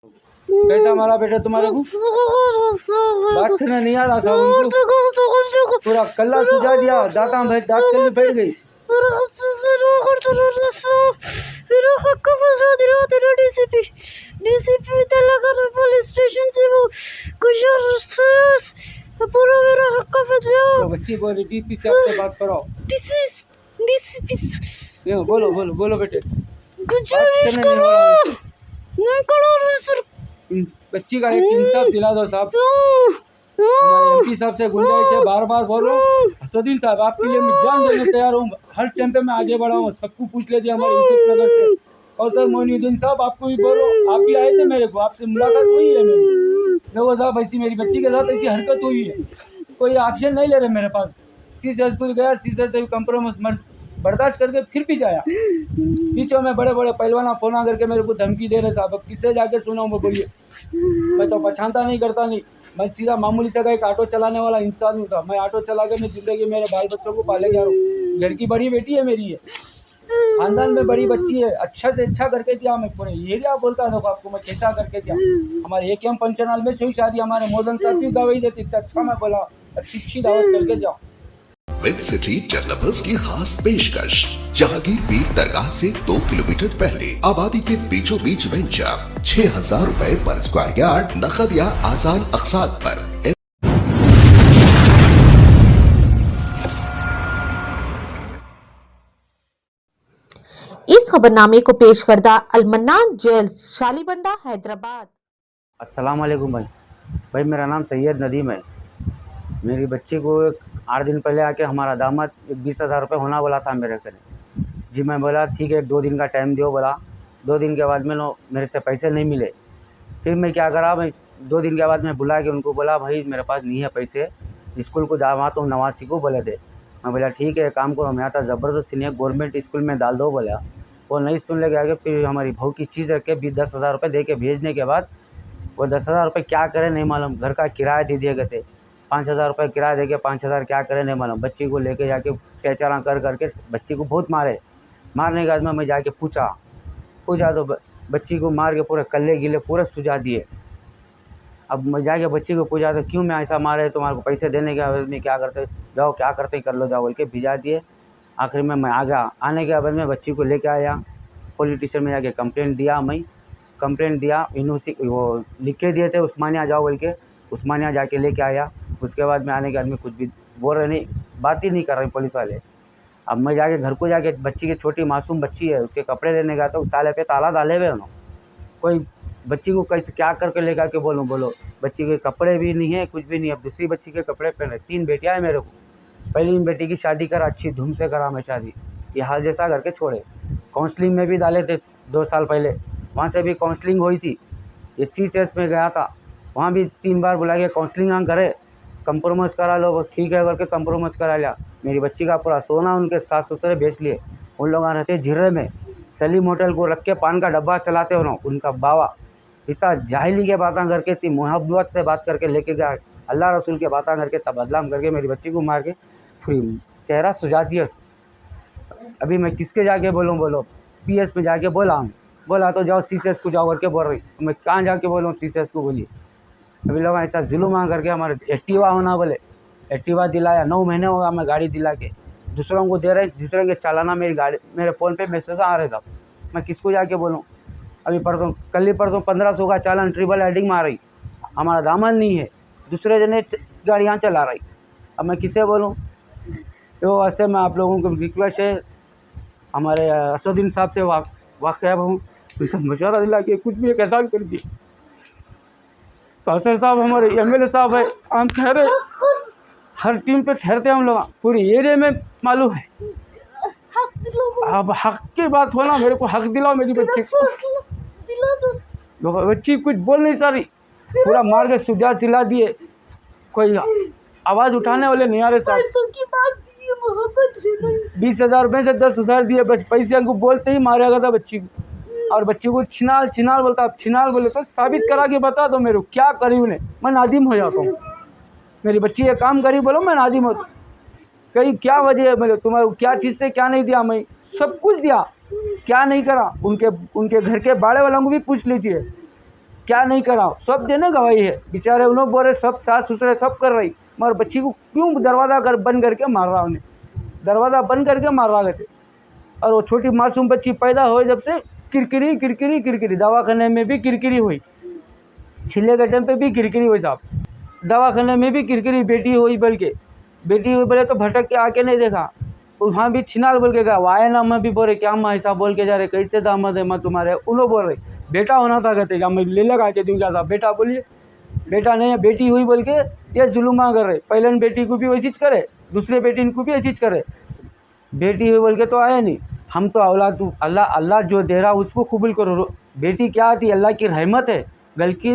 कैसा मारा बेटा तुम्हारे को? बात करना नहीं आ रहा था उनको, पूरा कल्ला सुझा दिया, दांत कल्ले बैठ गई। पुलिस स्टेशन से वो पूरा मेरा हक तो बच्ची को डीपी से आपसे बात कराओ। बोलो बोलो बोलो बेटे, गुजारिश करो, मैं करो सर। बच्ची का एक इंसाफ दिला दो साहब। हमारे एमपी साहब से गुंजाइश है, बार बार बोलो। असदुद्दीन साहब, आपके लिए मैं जान देने तैयार हूँ, हर टाइम पे मैं आगे बढ़ा हूँ। सबको पूछ लीजिए हमारे यूसुफ नगर से। और सर मोइनुद्दीन साहब, आपको भी बोलो, आप भी आए थे मेरे को, आपसे मुलाकात हुई है मेरी। देखो साहब, ऐसी मेरी बच्ची के साथ ऐसी हरकत हुई है, कोई एक्शन नहीं ले रहे मेरे पास। सीजर स्कूल गया, सीजर से भी कंप्रोमाइज बर्दाश्त करके फिर भी जाया। बीचों में बड़े बड़े पहलवाना फोन करके मेरे को धमकी दे रहे साहब। अब किससे जाके सुनाऊं मैं, बोलिए। मैं तो पहचानता नहीं करता नहीं, मैं सीधा मामूली सा एक ऑटो चलाने वाला इंसान हूँ था। मैं ऑटो चला के मैं जिंदगी मेरे बाल बच्चों को पाले जा रहा हूँ। घर की बड़ी बेटी है मेरी, है खानदान में बड़ी बच्ची है। अच्छा से अच्छा करके दिया मैं, पूरे एरिया बोलता देखो आपको मैं कैसा करके दिया। हमारे AKM पंचनाल में हुई शादी, हमारे मोदन साथी गवाही देती, अच्छा मैं बोला, अच्छी दावत करके जाओ। विद सिटी डेवलपर्स की खास पेशकश, जहांगीर पीर दरगाह से 2 किलोमीटर पहले आबादी के बीचों बीच वेंचर 6,000 रुपए पर स्क्वायर यार्ड, नकद या आसान अकसात पर। इस खबरनामे को पेश करदा अलमन्नान ज्वेल्स, शालीबंडा, हैदराबाद। अस्सलाम वालेकुम भाई, मेरा नाम सैयद नदीम है। मेरी बच्ची को 8 दिन पहले आके हमारा दामाद 20,000 रुपये होना बोला था मेरे घर। जी मैं बोला ठीक है, 2 दिन का टाइम दो बोला। 2 दिन के बाद में मेरे से पैसे नहीं मिले। फिर मैं क्या करा, मैं 2 दिन के बाद मैं बुला के उनको बोला भाई मेरे पास नहीं है पैसे, स्कूल को जावा तो नवासी को बोले थे। मैं बोला ठीक है, काम करो, मैं आता ज़बरदस्ती नहीं गवर्नमेंट स्कूल में डाल दो बोला। वो नहीं सुन लगे आगे। फिर हमारी बहू की चीज़ रख के 10,000 रुपये दे के भेजने के बाद वो 10,000 रुपये क्या करे नहीं मालूम। घर का किराया दे दिए गए थे, 5,000 रुपये किराया दे के 5,000 क्या करे नहीं मालूम। बच्ची को लेके जाके अत्याचार कर करके बच्ची को बहुत मारे। मारने के बाद में मैं जाके पूछा तो बच्ची को मार के पूरे कल्ले गिले पूरे सुझा दिए। अब मैं जाके बच्ची को पूछा तो क्यों मैं ऐसा मारे, तुम्हारे को पैसे देने के बाद में क्या करते, जाओ क्या करते कर लो जाओ बोल के भिजा दिए। आखिर में मैं आ गया। आने के बाद में बच्ची को लेके आया, पुलिस स्टेशन में जाके कंप्लेंट दिया। मैं कंप्लेंट दिया, यूनिवर्सिटी वो लिख के दिए थे उस्मानिया जाओ बोल के, उस्मानिया जाके लेके आया। उसके बाद में आने के बाद में कुछ भी बोल रहे नहीं, बात ही नहीं कर रहे पुलिस वाले। अब मैं जाके घर को जाके बच्ची की छोटी मासूम बच्ची है, उसके कपड़े लेने गया तो ताले पे ताला डाले हुए उन्होंने। कोई बच्ची को कैसे क्या करके लेकर के बोलो बच्ची के कपड़े भी नहीं है, कुछ भी नहीं है। अब दूसरी बच्ची के कपड़े पहने। 3 बेटियाँ हैं मेरे को। पहली बेटी की शादी करा, अच्छी धूम से करा मैं शादी, ये हाल जैसा करके छोड़े। काउंसलिंग में भी डाले थे 2 साल पहले, वहाँ से भी काउंसलिंग हुई थी। ये CCS में गया था, वहाँ भी 3 बार बुला के काउंसलिंग करे, कंप्रोमाइज़ करा लो, ठीक है करके कंप्रोमाइज़ करा लिया। मेरी बच्ची का पूरा सोना उनके सास ससुर बेच लिए। उन लोग रहते झिर्रे में, सलीम होटल को रख के पान का डब्बा चलाते हो ना, उनका बाबा इतना जाहिली के बातें करके, इतनी मोहब्बत से बात करके लेके गया, अल्लाह रसूल के बातें करके तब बदलाम करके मेरी बच्ची को मार के फिर चेहरा सुझा दिया। अभी मैं किसके जाके बोलो PS में जाके बोला तो जाओ CCS को जाओ करके बोल रही। मैं कहाँ जाके बोलूँ CCS को, बोलिए। अभी लोग ऐसा जुलूम करके हमारे एक्टिवा होना बोले, एक्टिवा दिलाया। 9 महीने होगा मैं गाड़ी दिला के दूसरों को दे रहे, दूसरों के चालाना मेरी गाड़ी मेरे फ़ोन पे मैसेज आ रहे था। मैं किसको जाके बोलूँ। अभी कल ही परसों 1500 का चालान ट्रिपल हेडिंग मार रही, हमारा दामन नहीं है, दूसरे जने गाड़ियाँ चला रही। अब मैं किसे बोलूँ। तो वास्ते में आप लोगों को रिक्वेस्ट है, हमारे असदुद्दीन साहब से वाक़िया हूँ, उनसे मशवरा दिला के कुछ भी एक एहसान कर दिए। कौसर साहब हमारे MLA साहब है, हम ठहरे, हर टीम पे ठहरते हैं हम लोग, पूरे एरिया में मालूम है। अब हक की बात होना, मेरे को हक दिलाओ मेरी बच्ची को। बच्ची कुछ बोल नहीं सारी, पूरा मार के सुझा चिल्ला दिए, कोई आवाज़ उठाने वाले नहीं आ रहे साहब। 20,000 रुपये से 10,000 दिए, बस पैसे हमको बोलते ही मारा गया था बच्ची को। और बच्ची को छिनाल बोलता, छिनाल बोले तो साबित करा के बता दो मेरे को क्या करी उन्हें, मैं नादिम हो जाता हूँ। मेरी बच्ची ये काम करी बोलो मैं नादिम होता। कहीं क्या वजह है, मेरे तुम्हारे क्या चीज़ से क्या नहीं दिया, मैं सब कुछ दिया, क्या नहीं करा। उनके घर के बाड़े वालों को भी पूछ लीजिए, क्या नहीं करा, सब देने गवाही है। बेचारे उन्होंने बोले सब सास ससुरे सब कर रही, मगर बच्ची को क्यों दरवाज़ा बंद करके मार रहा, उन्हें दरवाज़ा बंद करके मार रहा थे। और वो छोटी मासूम बच्ची पैदा हुई जब से किरकिरी किरकिरी किरकिरी, दवाखाने में भी किरकिरी हुई, छिले के टाइम पे भी किरकिरी हुई साहब, दवाखाने में भी किरकिरी। बेटी हुई बोले तो भटक के आके नहीं देखा, वहाँ भी छिनाल बोल के गया, वाया ना मैं भी बोले क्या माँ ऐसा बोल के जा रहे, कैसे दामाद है माँ तुम्हारे, उन्होंने बोल रहे बेटा होना था, कहते क्या मैं ले लगा के दूँ क्या साहब, बेटा बोलिए बेटा नहीं है, बेटी हुई बोल के ये जुलुमा कर रहे। पहले बेटी को भी वही चीज़ करे, दूसरे बेटी को भी वही चीज़ करे, बेटी हुई बोल के तो आए नहीं। हम तो औलाद अल्लाह जो दे रहा उसको कबूल करो। बेटी क्या आती, अल्लाह की रहमत है, गल की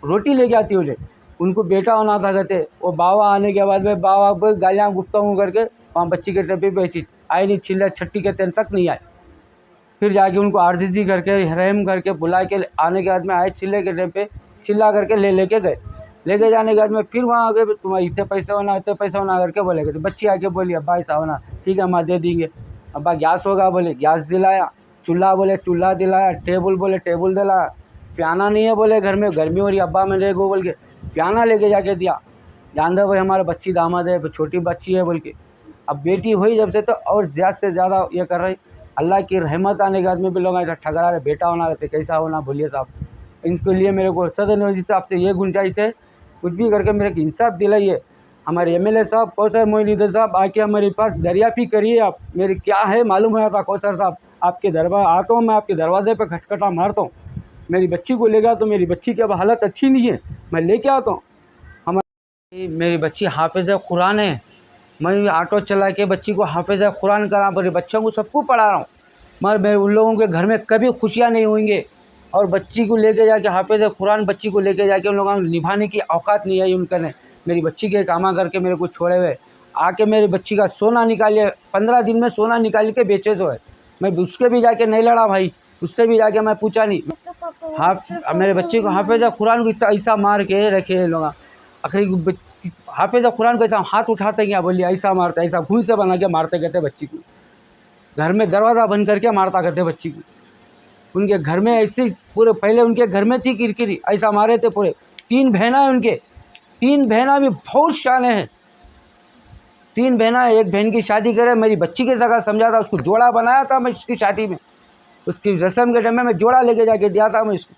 रोटी लेके आती उन्हें, उनको बेटा होना था कहते। वो बाबा आने के बाद में बाबा को गालियाँ गुफ्ताहू करके वहाँ बच्ची के टप्पे पे चीज आए नहीं, चिल्ला छट्टी के दिन तक नहीं आए। फिर जाके उनको आर्जिजी करके रहम करके बुला के आने के बाद में आए, चिल्ले के टाइम पे चिल्ला करके लेके गए। लेके जाने के बाद में फिर वहाँ आगे तुम्हारे इतने पैसे होना करके बोले गए। बच्ची आके बोली अब्बा ऐसा होना, ठीक है माँ दे देंगे। अब्बा गैस होगा बोले गैस दिलाया, चूल्हा बोले चूल्हा दिलाया, टेबल बोले टेबल दिलाया, पियाना नहीं है बोले घर में गर्मी हो रही अब्बा मैं ले गो बोल के पियाना लेके जाके दिया। जान दो भाई हमारे बच्ची दामाद है, छोटी बच्ची है बोल के। अब बेटी हुई जब से तो और ज़्यादा से ज़्यादा ये कर रही। अल्लाह की रहमत आने के बाद में भी लोग ऐसा ठगरा रहे, बेटा होना रहते कैसा होना बोलिए साहब। इनके लिए मेरे को सदर नवाजी साहब से ये गुंजाइश है, कुछ भी करके मेरे को इंसाफ दिलाइए। हमारे एमएलए साहब कौसर मोइनुद्दीन साहब आके हमारे पास दरियाफी करिए आप, मेरी क्या है मालूम है था कौसर साहब, आपके दरबार आता हूँ मैं, आपके दरवाजे पे खटखटा मारता हूँ। मेरी बच्ची को ले गया तो मेरी बच्ची की अब हालत अच्छी नहीं है, मैं लेके आता हूँ। हमारी मेरी बच्ची हाफिज़ कुरान है, मैं ऑटो चला के बच्ची को हाफिज़ कुरान करा, मेरे बच्चों को सबको पढ़ा रहा हूँ, मगर मैं उन लोगों के घर में कभी खुशियाँ नहीं होंगे। और बच्ची को लेके जाके हाफिज़ कुरान बच्ची को लेके जाके उन लोगों को निभाने की औकात नहीं आई उनका ने। मेरी बच्ची के कामा करके मेरे को छोड़े हुए, आके मेरी बच्ची का सोना निकालिए, 15 दिन में सोना निकाल के बेचे सो है। मैं उसके भी जाके नहीं लड़ा भाई, उससे भी जाके मैं पूछा नहीं। मेरे बच्चे को हाफिज़ कुरान को इतना ऐसा मार के रखे लोग, आखिरी हाफिज़ कुरान को ऐसा हाथ उठाते क्या बोलिए, ऐसा मारता, ऐसा घून से बना के मारते कहते बच्ची को, घर में दरवाज़ा बंद करके मारता करते बच्ची को। उनके घर में ऐसे पूरे पहले उनके घर में थी किरकिरी, ऐसा मारे थे पूरे। 3 बहना है उनके, 3 बहना भी बहुत शाने हैं, 3 बहना है। एक बहन की शादी करे, मेरी बच्ची के जगह समझा था, उसको जोड़ा बनाया था मैं इसकी शादी में, उसकी रस्म के टाइम में मैं जोड़ा लेके जाके दिया था मैं इसको।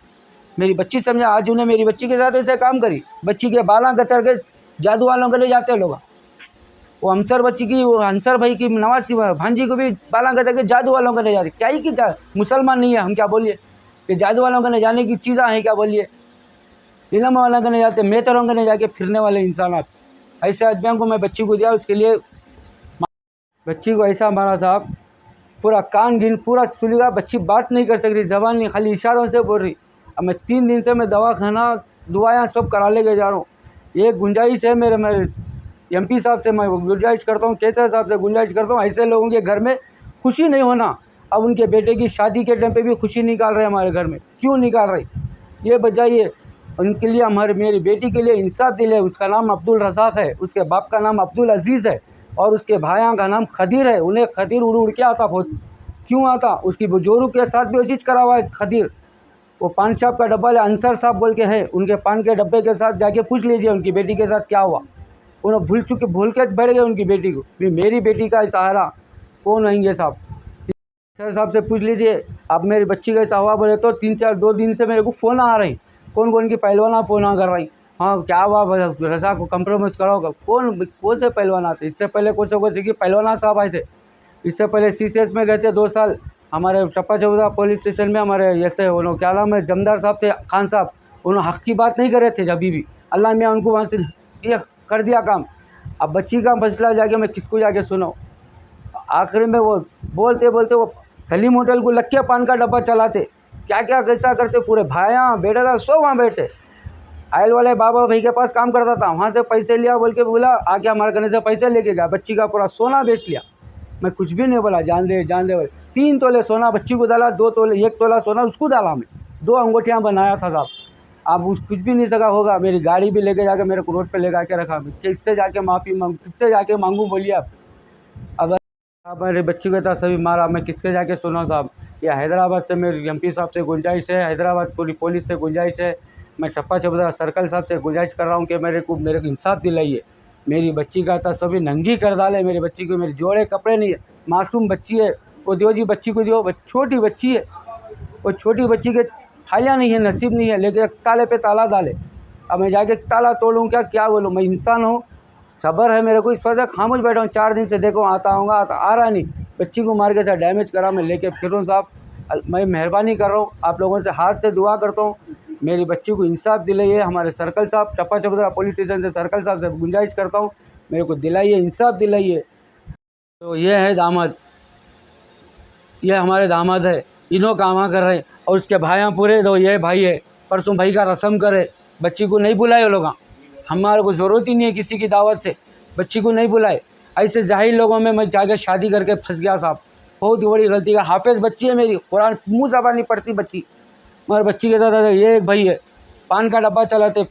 मेरी बच्ची समझा, आज उन्हें मेरी बच्ची के साथ ऐसे काम करी, बच्ची के बाला कतर के जादू वालों के ले जाते लोग। वो हमसर बच्ची की, वो अंसर भाई की नवासी भांजी को भी बाला कतर के जादू वालों के ले जाते। क्या ही की मुसलमान नहीं है हम क्या बोलिए, कि जादू वालों के नहीं जाने की चीज़ें हैं क्या बोलिए, इलम वालों के नहीं जाते, मेहतरों के नहीं जाके फिरने वाले इंसान। ऐसे आदमियों को मैं बच्ची को दिया, उसके लिए बच्ची को ऐसा मारा साहब, पूरा कान गिन पूरा सुनेगा, बच्ची बात नहीं कर सक रही, जबान नहीं, खाली इशारों से बोल रही। अब मैं 3 दिन से मैं दवाखाना दुआएं सब करा लेके जा रहा हूँ। ये गुंजाइश है मेरे एमपी साहब से, मैं गुंजाइश करता हूँ, केसर साहब से गुंजाइश करता हूँ, ऐसे लोगों के घर में खुशी नहीं होना। अब उनके बेटे की शादी के टाइम पे भी खुशी निकाल रहे हमारे घर में, क्यों निकाल रहे ये बताइए। उनके लिए मेरी बेटी के लिए इंसाफ दिले। उसका नाम अब्दुल रज़ाक है, उसके बाप का नाम अब्दुल अजीज़ है, और उसके भाइयों का नाम खदीर है। उन्हें खदीर उड़ के आता बहुत, क्यों आता, उसकी बुजुर्ग के साथ भी वो चीज़ करा हुआ है खदीर। वो पान शॉप का डब्बा है, अंसर साहब बोल के है, उनके पान के डब्बे के साथ जाके पूछ लीजिए उनकी बेटी के साथ क्या हुआ। उन्हें भूल के बैठ गए उनकी बेटी को, भी मेरी बेटी का सहारा कौन होंगे साहब, सर साहब से पूछ लीजिए। अब मेरी बच्ची का ऐसा हुआ बोले तो 2 दिन से मेरे को फ़ोन आ रही, कौन की पहलवाना फ़ोन आ कर रही, हाँ क्या हुआ रज़ा को कंप्रोमाइज़ कराओगे, कौन से पहलवान आते। इससे पहले कौन से पहलवाना साहब आए थे, इससे पहले CCS में गए थे 2 साल, हमारे टप्पा चौधा पुलिस स्टेशन में हमारे ऐसे उन्होंने क्या नाम है जमदार साहब थे, खान साहब, उन्होंने हक़ की बात नहीं करे थे अभी भी, अल्लाह मियाँ उनको वहाँ से ये कर दिया काम। अब बच्ची का मसला जाके मैं किसको जाके सुनाऊँ। आखिर में वो बोलते वो सलीम होटल को लग के पान का डब्बा चलाते, क्या क्या कैसा करते, पूरे भाया बेटा था सो वहाँ बैठे। आयल वाले बाबा भाई के पास काम करता था, वहाँ से पैसे लिया बोल के बोला, आके हमारे कहने से पैसे लेके गया, बच्ची का पूरा सोना बेच लिया। मैं कुछ भी नहीं बोला, जान दे बोले। 3 तोले सोना बच्ची को डाला, 2 तोले 1 तोला सोना उसको डाला, मैं 2 अंगूठियाँ बनाया था साहब। अब कुछ भी नहीं सका होगा, मेरी गाड़ी भी लेके जाके मेरे को रोड पे लेकर के रखा, किससे जाके माफ़ी मांगू, किससे जाके मांगूँ बोलिए आप। अब मेरे बच्ची को था सभी मारा, मैं किसके जाके सुना साहब। या हैदराबाद से मेरी एमपी साहब से गुंजाइश है, हैदराबाद पूरी पुलिस से गुंजाइश है, मैं टप्पा चबूतरा सर्कल साहब से गुंजाइश कर रहा हूँ कि मेरे को इंसाफ दिलाइए। मेरी बच्ची का था सभी नंगी कर डाले, मेरी बच्ची को मेरे जोड़े कपड़े नहीं है, मासूम बच्ची है, वो दियो जी बच्ची को दियो, छोटी बच्ची है, वो छोटी बच्ची के थालियाँ नहीं है, नसीब नहीं है, लेकिन ताले पे ताला डाले। अब मैं जाके ताला तोड़ूँ क्या बोलूँ? मैं इंसान हूँ, सब्र है मेरे को, इस वजह खामोश बैठा हूँ। 4 दिन से देखो आता आऊँगा, आ रहा नहीं, बच्ची को मार के था डैमेज करा, मैं लेके फिर हूँ साहब। मैं मेहरबानी कर रहा हूँ, आप लोगों से हाथ से दुआ करता हूँ, मेरी बच्ची को इंसाफ दिलाइए। हमारे सर्कल साहब टप्पा चबूतरा पुलिस स्टेशन से सर्कल साहब से गुंजाइश करता हूँ, मेरे को दिलाइए, इंसाफ दिलाइए। तो ये है दामाद, ये हमारे दामाद है, इन्हों कामा कर रहे हैं, और उसके भाइयाँ पूरे दो, ये भाई है, परसों भाई का रस्म करे, बच्ची को नहीं बुलाए वो लोग। हमारे को ज़रूरत ही नहीं है किसी की दावत से, बच्ची को नहीं बुलाए। ऐसे जाहिल लोगों में मैं जाकर शादी करके फंस गया साहब, बहुत बड़ी गलती का। हाफिज़ बच्ची है मेरी, कुरान मुँह ज़बान नहीं पढ़ती बच्ची, मगर बच्ची के साथ ये एक भाई है, पान का डब्बा चलाते,